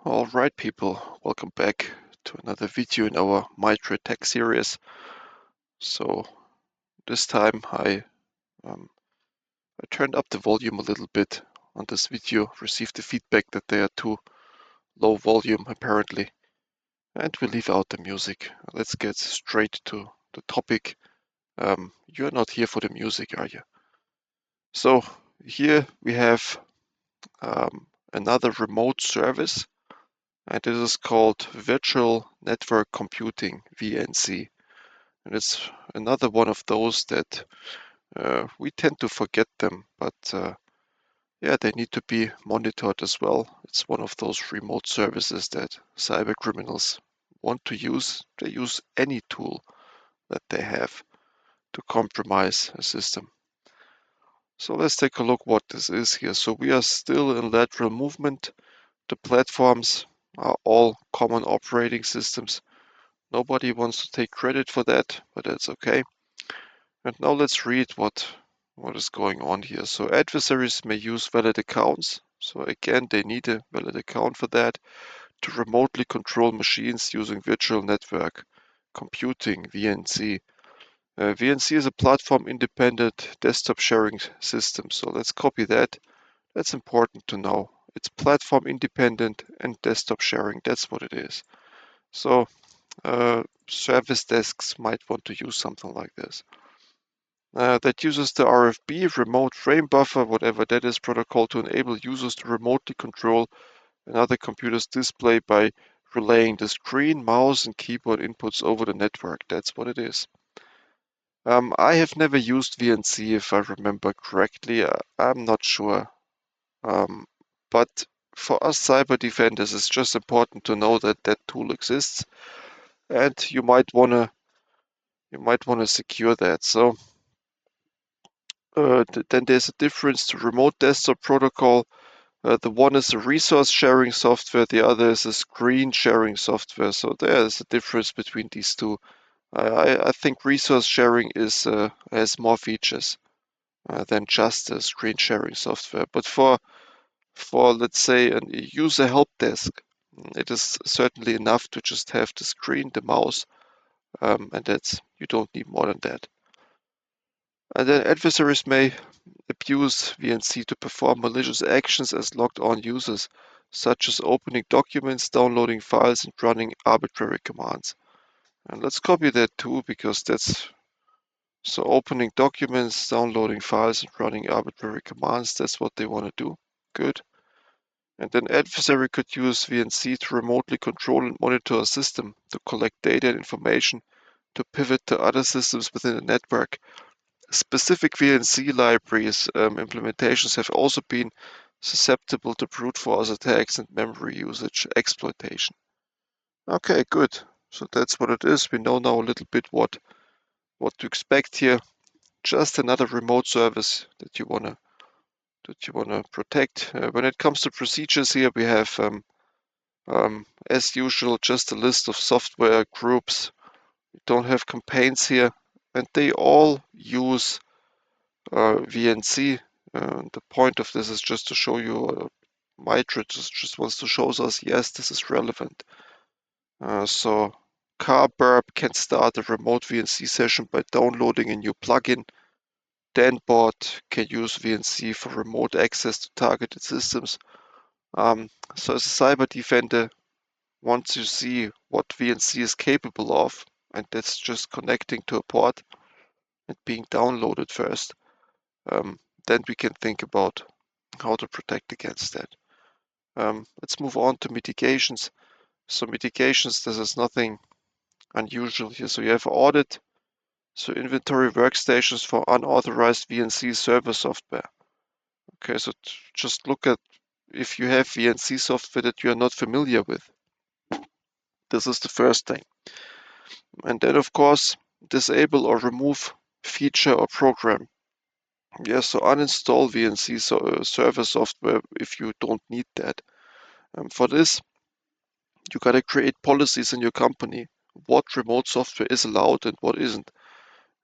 Alright people, welcome back to another video in our Mitre-Attack series. So this time I turned up the volume a little bit on this video, received the feedback that they are too low volume apparently, and we leave out the music. Let's get straight to the topic. You're not here for the music, are you? So here we have another remote service, and this is called Virtual Network Computing, VNC. And it's another one of those that we tend to forget them, but yeah, they need to be monitored as well. It's one of those remote services that cyber criminals want to use. They use any tool that they have to compromise a system. So let's take a look what this is here. So we are still in lateral movement. The platforms are all common operating systems. Nobody wants to take credit for that, but that's okay. And now let's read what is going on here. So adversaries may use valid accounts. So again, they need a valid account for that to remotely control machines using virtual network computing, VNC. VNC is a platform-independent desktop sharing system. So let's copy that. That's important to know. It's platform-independent and desktop sharing. That's what it is. So service desks might want to use something like this. That uses the RFB, remote frame buffer, whatever that is, protocol to enable users to remotely control another computer's display by relaying the screen, mouse, and keyboard inputs over the network. That's what it is. I have never used VNC if I remember correctly. I'm not sure. But for us cyber defenders, it's just important to know that that tool exists, and you might wanna secure that. So then there's a difference to remote desktop protocol. The one is a resource sharing software, the other is a screen sharing software. So there's a difference between these two. I think resource sharing has more features than just a screen sharing software. But for let's say a user help desk, it is certainly enough to just have the screen, the mouse, and you don't need more than that. And then adversaries may abuse VNC to perform malicious actions as logged-on users, such as opening documents, downloading files, and running arbitrary commands. And let's copy that too, because that's so opening documents, downloading files, and running arbitrary commands. That's what they want to do. Good. And then adversary could use VNC to remotely control and monitor a system, to collect data and information, to pivot to other systems within the network. Specific VNC libraries implementations have also been susceptible to brute force attacks and memory usage exploitation. Okay, good. So that's what it is. We know now a little bit what to expect here. Just another remote service that you wanna protect. When it comes to procedures here, we have as usual just a list of software groups. We don't have campaigns here, and they all use VNC. The point of this is just to show you, Mitre just wants to show us, yes, this is relevant. So Carburp can start a remote VNC session by downloading a new plugin. Danbot can use VNC for remote access to targeted systems. So as a cyber defender, once you see what VNC is capable of, and that's just connecting to a port and being downloaded first, then we can think about how to protect against that. Let's move on to mitigations. So mitigations, this is nothing unusual here. So you have audit, so inventory workstations for unauthorized VNC server software. Okay, so just look at if you have VNC software that you are not familiar with. This is the first thing. And then of course, disable or remove feature or program. Yes, so uninstall VNC server software if you don't need that. For this, you gotta create policies in your company. What remote software is allowed and what isn't.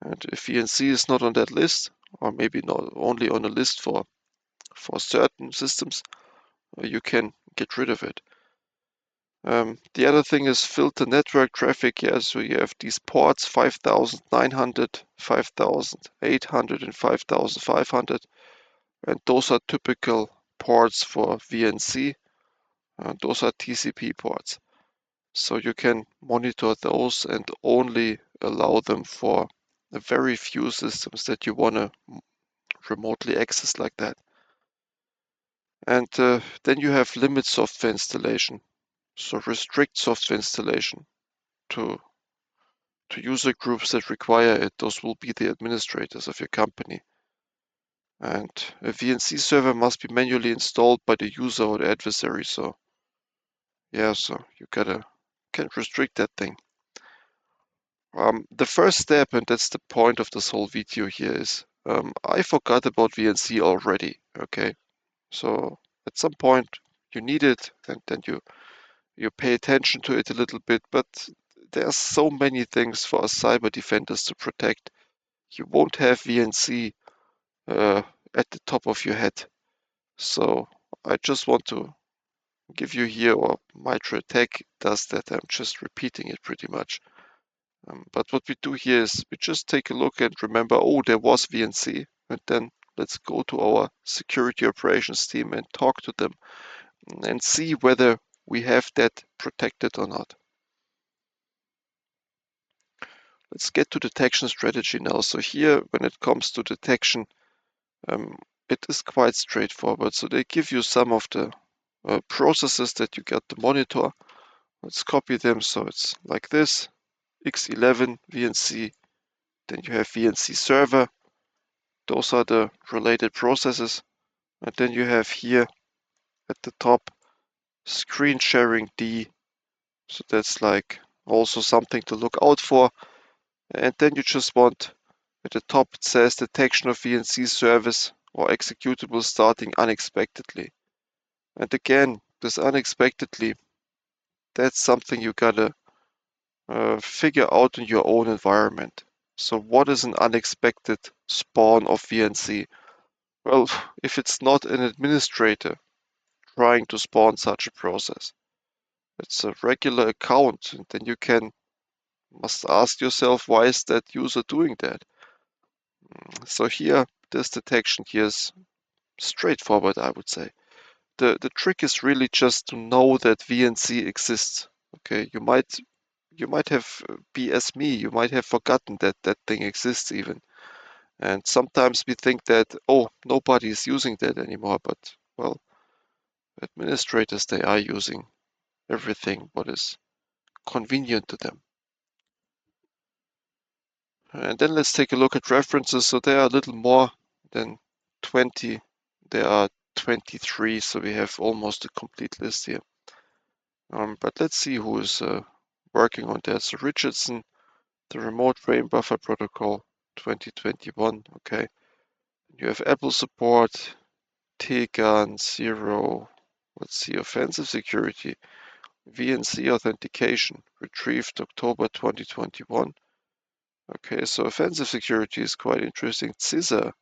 And if VNC is not on that list, or maybe not only on a list for certain systems, you can get rid of it. The other thing is filter network traffic. Yeah, so you have these ports 5900, 5800, and 5500, and those are typical ports for VNC. Those are TCP ports. So you can monitor those and only allow them for very few systems that you want to remotely access like that. And then you have limit software installation. So restrict software installation to user groups that require it. Those will be the administrators of your company. And a VNC server must be manually installed by the user or the adversary. So yeah, so you can't restrict that thing. The first step, and that's the point of this whole video here, is I forgot about VNC already. Okay, so at some point you need it, and then you pay attention to it a little bit. But there are so many things for us cyber defenders to protect. You won't have VNC at the top of your head. So I just want to give you here, or Mitre-Attack does that. I'm just repeating it pretty much. But what we do here is we just take a look and remember, oh, there was VNC, and then let's go to our security operations team and talk to them and see whether we have that protected or not. Let's get to detection strategy now. So here, when it comes to detection, it is quite straightforward. So they give you some of the processes that you get to monitor. Let's copy them. So it's like this, X11 VNC, then you have VNC server. Those are the related processes. And then you have here at the top screen sharing D. So that's like also something to look out for. And then you just want, at the top it says detection of VNC service or executable starting unexpectedly. And again, this unexpectedly, that's something you gotta figure out in your own environment. So what is an unexpected spawn of VNC? Well, if it's not an administrator trying to spawn such a process, it's a regular account, and then you must ask yourself, why is that user doing that? So here, this detection here is straightforward, I would say. The trick is really just to know that VNC exists. Okay, you might have be as me, you might have forgotten that that thing exists even. And sometimes we think that, oh, nobody is using that anymore, but well, administrators, they are using everything what is convenient to them. And then let's take a look at references. So there are a little more than 20. There are 23, so we have almost a complete list here. But let's see who is working on that. So Richardson, the remote frame buffer protocol 2021. Okay. You have Apple support, T1021.005, 0. Let's see, offensive security, VNC authentication, retrieved October 2021. Okay, so offensive security is quite interesting. CISA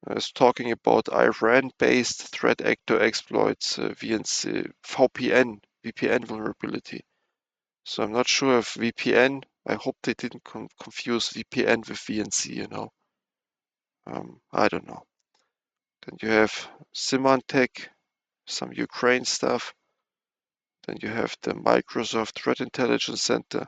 is talking about Iran-based threat actor exploits, VNC, VPN vulnerability. So I'm not sure if VPN, I hope they didn't confuse VPN with VNC, you know. I don't know. Then you have Symantec, some Ukraine stuff. Then you have the Microsoft Threat Intelligence Center.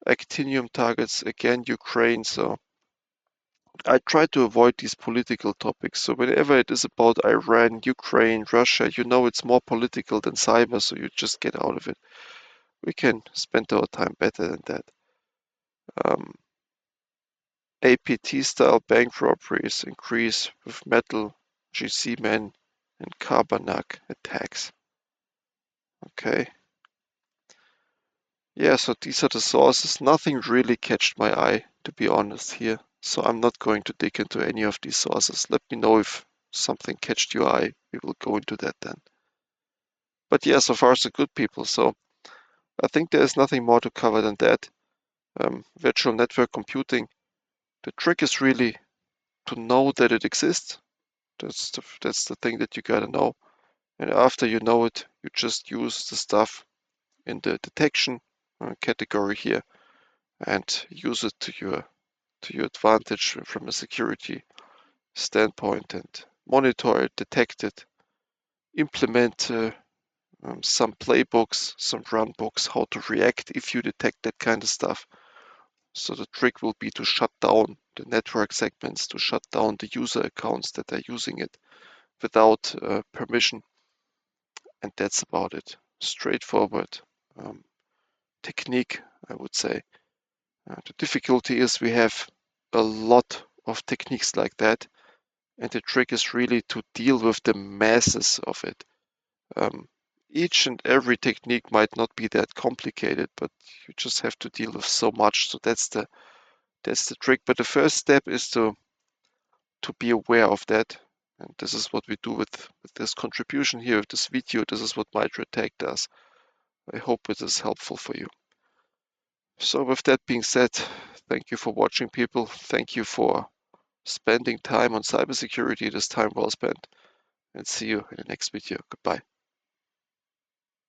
Actinium targets, again, Ukraine. So I try to avoid these political topics. So whenever it is about Iran, Ukraine, Russia, you know it's more political than cyber, so you just get out of it. We can spend our time better than that. APT-style bank robberies increase with metal, GC-men, and Carbonac attacks. Okay. Yeah, so these are the sources. Nothing really catched my eye, to be honest here. So I'm not going to dig into any of these sources. Let me know if something catched your eye. We will go into that then. But yeah, so far so good, people. So I think there is nothing more to cover than that. Virtual network computing. The trick is really to know that it exists. That's the thing that you gotta know. And after you know it, you just use the stuff in the detection category here and use it to your advantage from a security standpoint, and monitor it, detect it, implement some playbooks, some run books, how to react if you detect that kind of stuff. So the trick will be to shut down the network segments, to shut down the user accounts that are using it without permission. And that's about it. Straightforward technique, I would say. The difficulty is we have a lot of techniques like that, and the trick is really to deal with the masses of it. Each and every technique might not be that complicated, but you just have to deal with so much. So that's the trick. But the first step is to be aware of that. And this is what we do with this contribution here, with this video. This is what Mitre-Attack does. I hope it is helpful for you. So with that being said, thank you for watching, people. Thank you for spending time on cybersecurity, this time well spent, and see you in the next video. Goodbye.